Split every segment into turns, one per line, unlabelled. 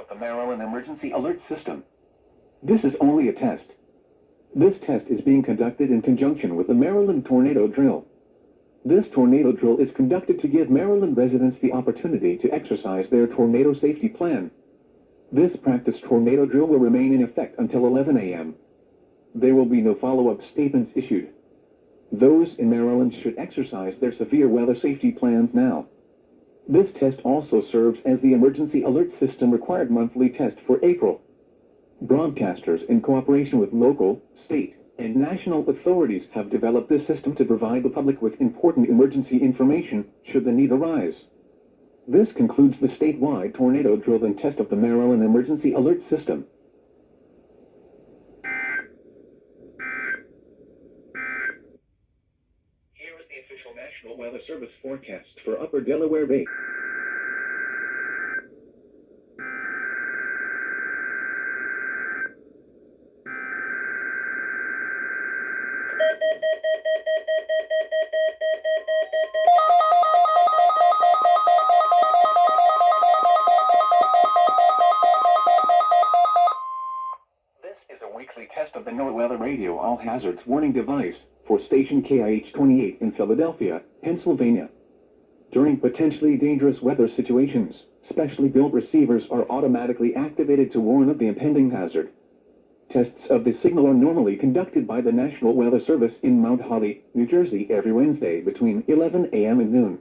the Maryland Emergency Alert System. This is only a test. This test is being conducted in conjunction with the Maryland Tornado Drill. This tornado drill is conducted to give Maryland residents the opportunity to exercise their tornado safety plan. This practice tornado drill will remain in effect until 11 a.m. There will be no follow-up statements issued. Those in Maryland should exercise their severe weather safety plans now. This test also serves as the Emergency Alert System required monthly test for April. Broadcasters, in cooperation with local, state, and national authorities, have developed this system to provide the public with important emergency information should the need arise. This concludes the statewide tornado drill and test of the Maryland Emergency Alert System. Here is the official National Weather Service forecast for Upper Delaware Bay. This is a weekly test of the NOAA Weather Radio All Hazards Warning Device for station KIH28 in Philadelphia, Pennsylvania. During potentially dangerous weather situations, specially built receivers are automatically activated to warn of the impending hazard. Tests of the signal are normally conducted by the National Weather Service in Mount Holly, New Jersey every Wednesday between 11 a.m. and noon.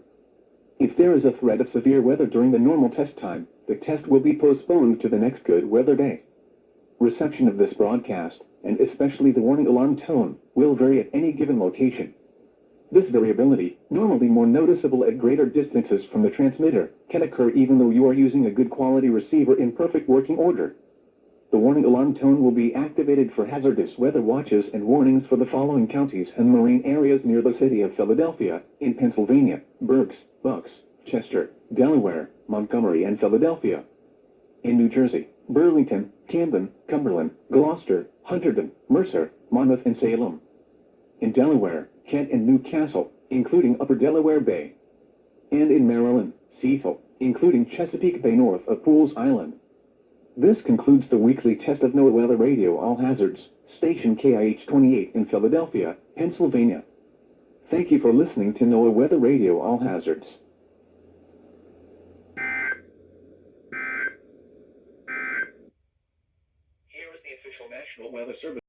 If there is a threat of severe weather during the normal test time, the test will be postponed to the next good weather day. Reception of this broadcast, and especially the warning alarm tone, will vary at any given location. This variability, normally more noticeable at greater distances from the transmitter, can occur even though you are using a good quality receiver in perfect working order. The warning alarm tone will be activated for hazardous weather watches and warnings for the following counties and marine areas near the city of Philadelphia, in Pennsylvania: Berks, Bucks, Chester, Delaware, Montgomery, and Philadelphia. In New Jersey: Burlington, Camden, Cumberland, Gloucester, Hunterdon, Mercer, Monmouth, and Salem. In Delaware: Kent and Newcastle, including Upper Delaware Bay. And in Maryland: Cecil, including Chesapeake Bay north of Pools Island. This concludes the weekly test of NOAA Weather Radio All Hazards, station KIH28 in Philadelphia, Pennsylvania. Thank you for listening to NOAA Weather Radio All Hazards. Here is the official National Weather Service.